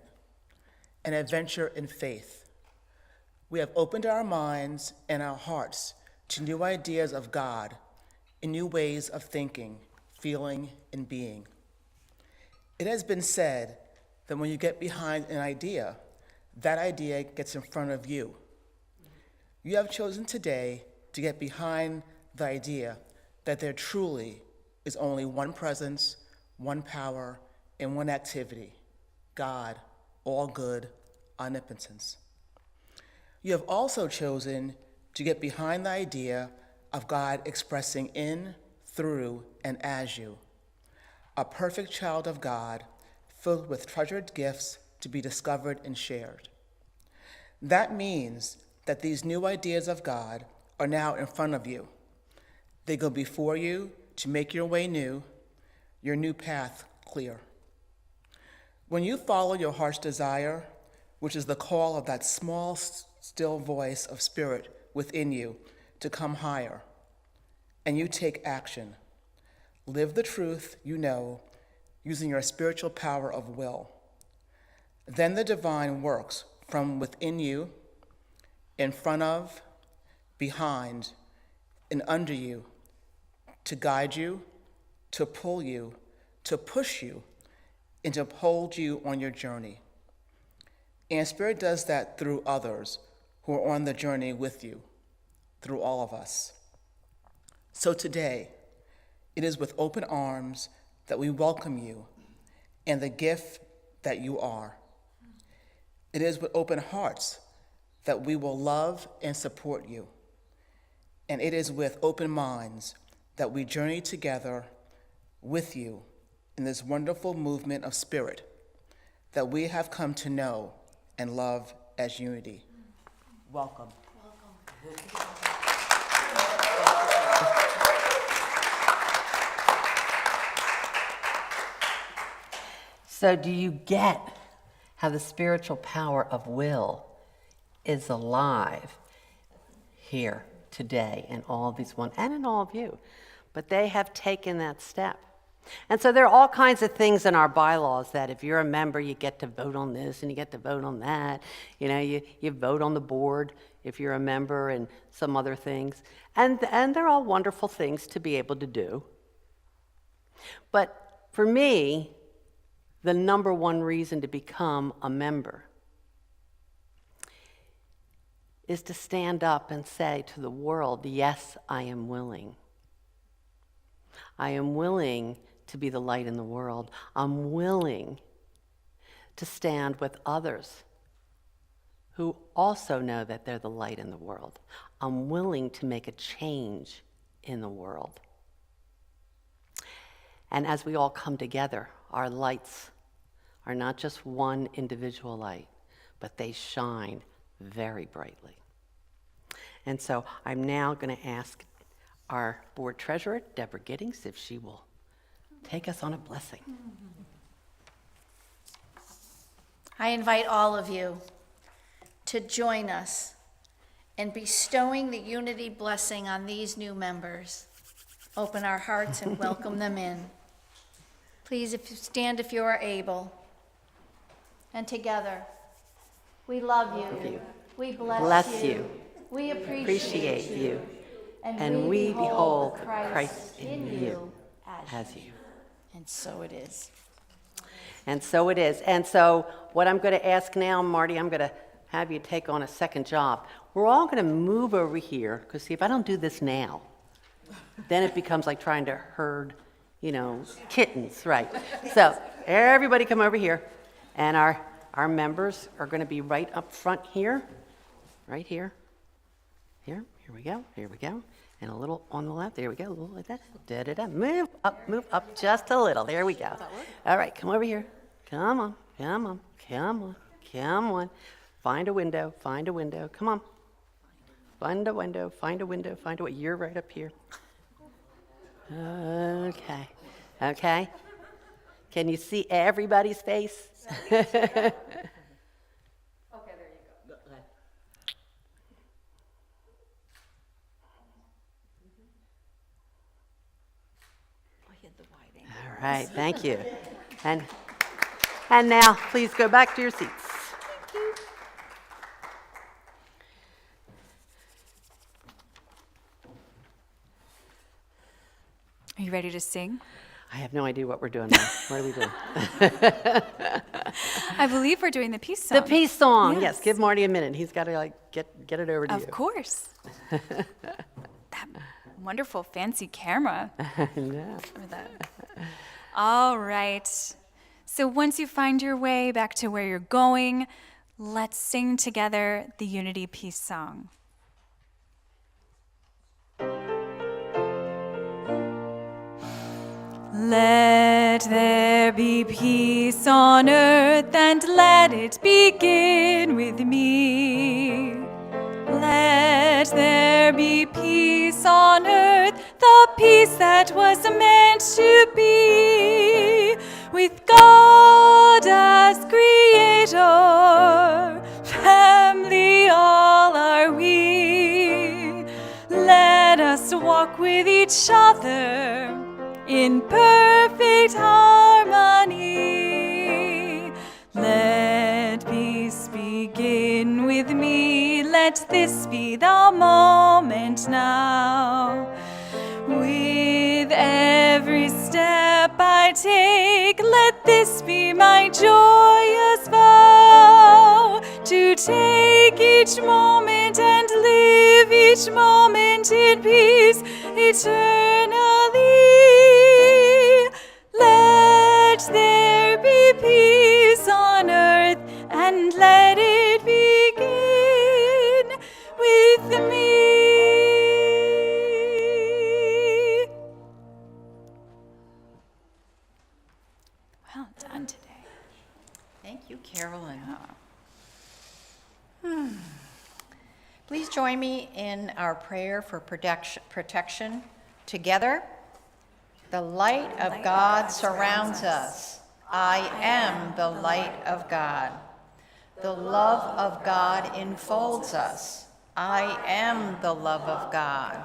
an adventure in faith. We have opened our minds and our hearts to new ideas of God and new ways of thinking, feeling, and being. It has been said that when you get behind an idea, that idea gets in front of you. You have chosen today to get behind the idea that there truly is only one presence, one power, and one activity, God, all good, omnipotence. You have also chosen to get behind the idea of God expressing in, through, and as you, a perfect child of God filled with treasured gifts to be discovered and shared. That means that these new ideas of God are now in front of you. They go before you to make your way new, your new path clear. When you follow your heart's desire, which is the call of that small, still voice of spirit within you to come higher, and you take action, live the truth you know using your spiritual power of will, then the divine works from within you, in front of, behind, and under you, to guide you, to pull you, to push you, and to hold you on your journey. And Spirit does that through others who are on the journey with you, through all of us. So today, it is with open arms that we welcome you and the gift that you are. It is with open hearts that we will love and support you. And it is with open minds that we journey together with you in this wonderful movement of spirit that we have come to know and love as unity. Welcome. So do you get how the spiritual power of will is alive here today in all of these and in all of you? But they have taken that step. And so there are all kinds of things in our bylaws that if you're a member, you get to vote on this and you get to vote on that. You know, you vote on the board if you're a member and some other things. And they're all wonderful things to be able to do. But for me, the number one reason to become a member is to stand up and say to the world, yes, I am willing. I am willing to be the light in the world. I'm willing to stand with others who also know that they're the light in the world. I'm willing to make a change in the world. And as we all come together, our lights are not just one individual light, but they shine very brightly. And so I'm now going to ask our board treasurer, Deborah Giddings, if she will take us on a blessing. I invite all of you to join us in bestowing the unity blessing on these new members. Open our hearts and welcome them in. Please, if you stand if you are able. And together, we love you. We bless you. We appreciate you. And we behold Christ in you As you. And so it is. And so it is. And so what I'm going to ask now, Marty, I'm going to have you take on a second job. We're all going to move over here, because see, if I don't do this now, then it becomes like trying to herd, kittens, right? So everybody come over here. And our members are going to be right up front here, right here. Here we go, And a little on the left, there we go, a little like that. Da-da-da, move up just a little, there we go. All right, come over here. Come on. Find a window, come on. Find a window. You're right up here. Okay. Can you see everybody's face? All right, thank you. And now, please go back to your seats. Are you ready to sing? I have no idea what we're doing now. What are we doing? I believe we're doing the peace song. The peace song. Yes, Yes. give Marty a minute. He's got to get it over to you. Of course. That wonderful fancy camera. Yeah. For that. All right. So once you find your way back to where you're going, let's sing together the Unity Peace Song. Let there be peace on earth, and let it begin with me. Let there be peace on earth, the peace that was meant to be, with God as creator, family all are we. Let us walk with each other in perfect harmony. Let peace begin with me. Let this be the moment now. With every step I take, let this be my joyous vow, to take each moment and live each moment in peace eternally. Let there be peace on earth, and let it begin with me. Well done today. Thank you, Carolyn. Please join me in our prayer for protection. Together, the light of God surrounds us. I am the light of God. The love of God enfolds us. I am the love of God.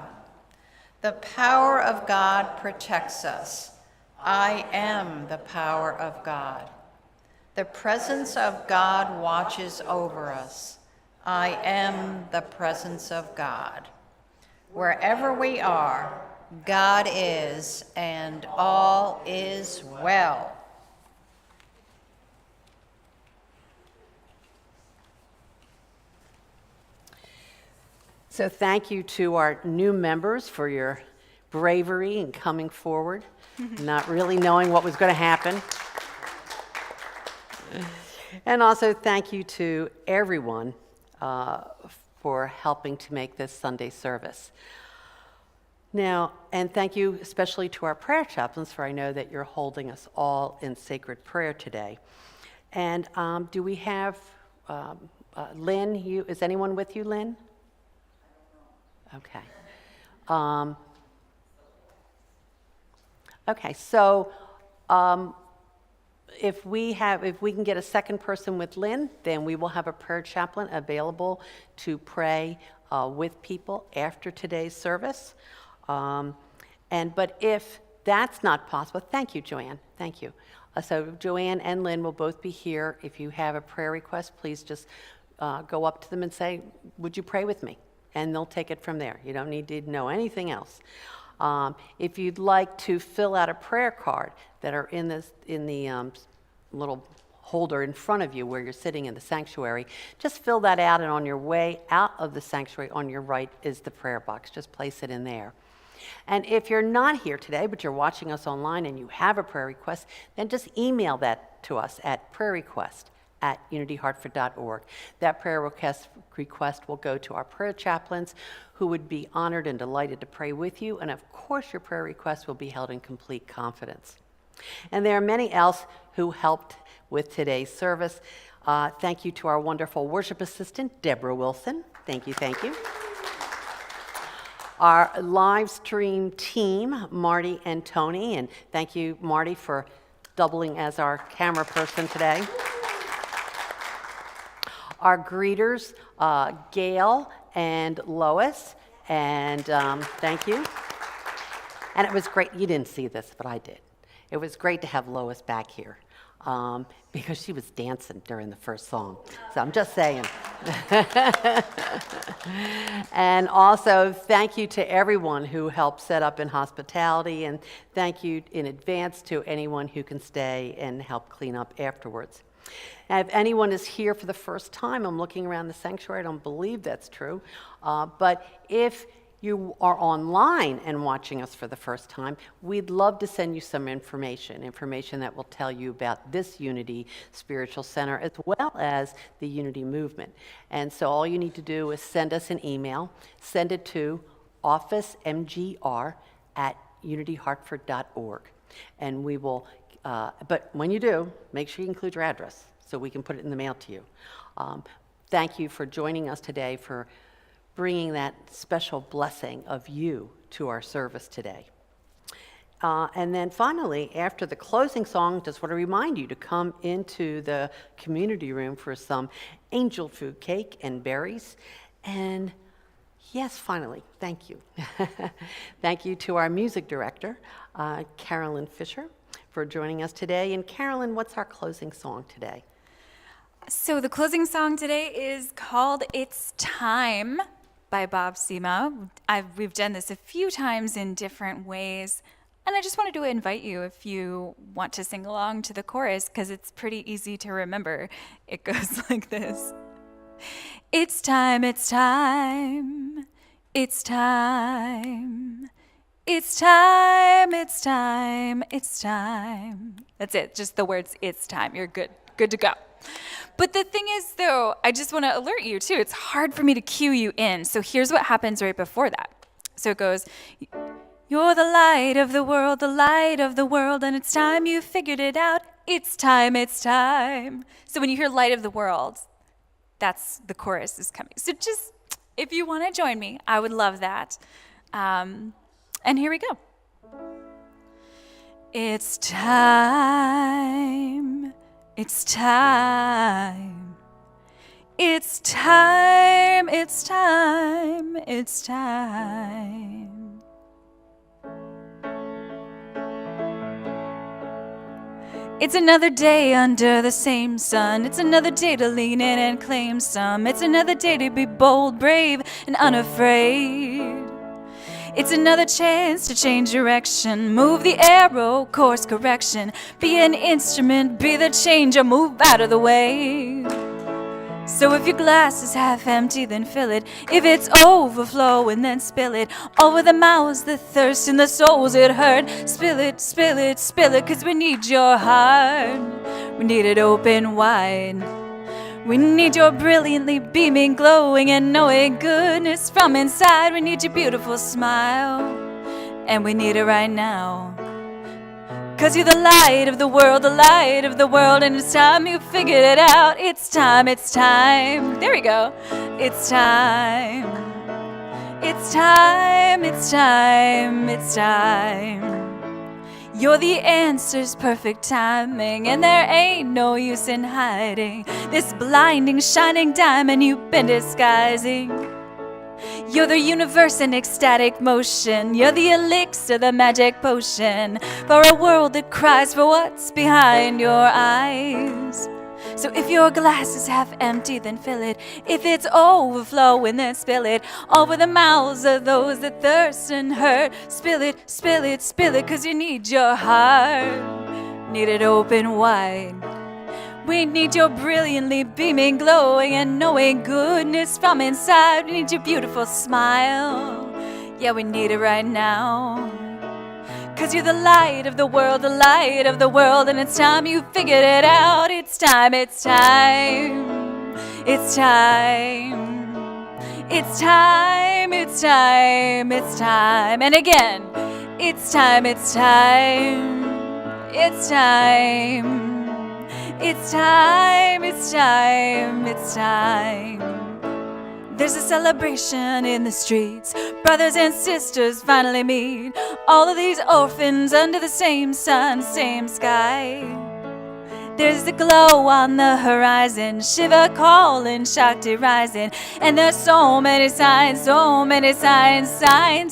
The power of God protects us. I am the power of God. The presence of God watches over us. I am the presence of God. Wherever we are, God is, and all is well. So thank you to our new members for your bravery in coming forward, not really knowing what was going to happen. And also thank you to everyone for helping to make this Sunday service. Now, and thank you especially to our prayer chaplains, for I know that you're holding us all in sacred prayer today. And do we have Lynn? Is anyone with you, Lynn? Okay. Okay, so if we can get a second person with Lynn, then we will have a prayer chaplain available to pray with people after today's service. But if that's not possible, thank you, Joanne. Thank you. So Joanne and Lynn will both be here. If you have a prayer request, please just go up to them and say, "Would you pray with me?" And they'll take it from there. You don't need to know anything else. If you'd like to fill out a prayer card that are in the little holder in front of you where you're sitting in the sanctuary, just fill that out, and on your way out of the sanctuary on your right is the prayer box. Just place it in there. And if you're not here today, but you're watching us online and you have a prayer request, then just email that to us at prayerrequest@unityhartford.org. That prayer request will go to our prayer chaplains, who would be honored and delighted to pray with you. And of course, your prayer request will be held in complete confidence. And there are many else who helped with today's service. Thank you to our wonderful worship assistant, Deborah Wilson. Thank you, thank you. Our live stream team, Marty and Tony, and thank you, Marty, for doubling as our camera person today. Our greeters, Gail and Lois, and thank you. And it was great. You didn't see this, but I did. It was great to have Lois back here because she was dancing during the first song. So I'm just saying. And also, thank you to everyone who helped set up in hospitality, and thank you in advance to anyone who can stay and help clean up afterwards. Now, if anyone is here for the first time, I'm looking around the sanctuary, I don't believe that's true, but if you are online and watching us for the first time, we'd love to send you some information that will tell you about this Unity Spiritual Center as well as the Unity Movement. And so all you need to do is send us an email, send it to officemgr@unityhartford.org, and we will, but when you do, make sure you include your address so we can put it in the mail to you. Thank you for joining us today, for bringing that special blessing of you to our service today. And then finally, after the closing song, just want to remind you to come into the community room for some angel food cake and berries. And yes, finally, thank you. Thank you to our music director, Carolyn Fisher, for joining us today. And Carolyn, what's our closing song today? So the closing song today is called "It's Time" by Bob Sema. We've done this a few times in different ways, and I just wanted to invite you, if you want to sing along to the chorus, because it's pretty easy to remember. It goes like this. It's time, it's time, it's time. It's time, it's time, it's time. That's it, just the words, it's time. You're good to go. But the thing is, though, I just want to alert you, too. It's hard for me to cue you in. So here's what happens right before that. So it goes, you're the light of the world, and it's time you figured it out. It's time, it's time. So when you hear light of the world, that's the chorus is coming. So just if you want to join me, I would love that. And here we go. It's time. It's time. It's time. It's time. It's time. It's another day under the same sun. It's another day to lean in and claim some. It's another day to be bold, brave, and unafraid. It's another chance to change direction. Move the arrow, course correction. Be an instrument, be the changer, move out of the way. So if your glass is half empty, then fill it. If it's overflowing, then spill it. Over the mouths that thirst and the souls that hurt. Spill it, spill it, spill it, 'cause we need your heart. We need it open wide. We need your brilliantly beaming, glowing, and knowing goodness from inside. We need your beautiful smile, and we need it right now. 'Cause you're the light of the world, the light of the world, and it's time you figured it out. It's time, it's time. There we go. It's time. It's time, it's time, it's time. You're the answer's perfect timing, and there ain't no use in hiding this blinding, shining diamond you've been disguising. You're the universe in ecstatic motion. You're the elixir, the magic potion for a world that cries for what's behind your eyes. So if your glass is half empty, then fill it. If it's overflowing, then spill it. Over the mouths of those that thirst and hurt. Spill it, spill it, spill it, 'cause you need your heart. Need it open wide. We need your brilliantly beaming, glowing, and knowing goodness from inside. We need your beautiful smile. Yeah, we need it right now. 'Cause you're the light of the world, the light of the world, and it's time you figured it out. It's time, it's time. It's time. It's time, it's time, it's time. And again, it's time, it's time. It's time. It's time, it's time, it's time. There's a celebration in the streets. Brothers and sisters finally meet. All of these orphans under the same sun, same sky. There's a glow on the horizon, Shiva calling, Shakti rising. And there's so many signs, signs,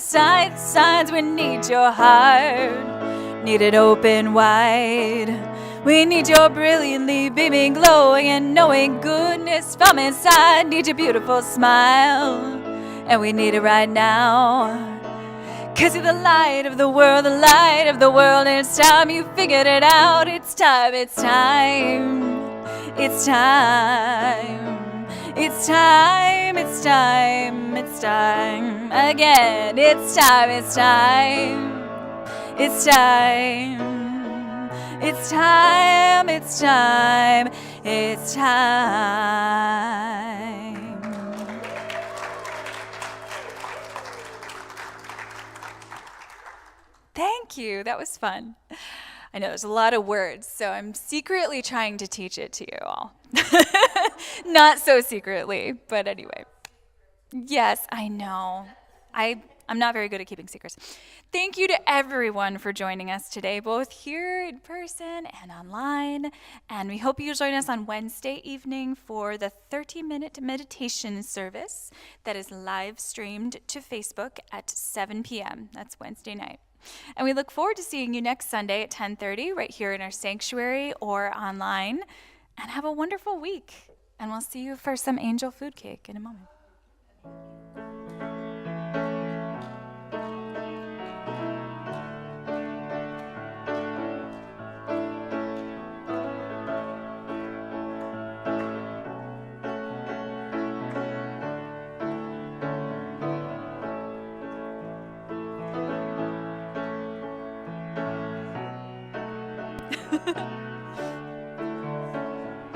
signs, signs. We need your heart, need it open wide. We need your brilliantly beaming, glowing, and knowing goodness from inside. Need your beautiful smile, and we need it right now. 'Cause you're the light of the world, the light of the world, and it's time you figured it out. It's time, it's time, it's time. It's time, it's time, it's time. Again, it's time, it's time, it's time. It's time, it's time, it's time. Thank you, that was fun. I know there's a lot of words, so I'm secretly trying to teach it to you all. Not so secretly, but anyway. Yes, I know. I'm not very good at keeping secrets. Thank you to everyone for joining us today, both here in person and online. And we hope you join us on Wednesday evening for the 30-minute meditation service that is live streamed to Facebook at 7 p.m. That's Wednesday night. And we look forward to seeing you next Sunday at 10:30 right here in our sanctuary or online. And have a wonderful week. And we'll see you for some angel food cake in a moment. Ha ha ha.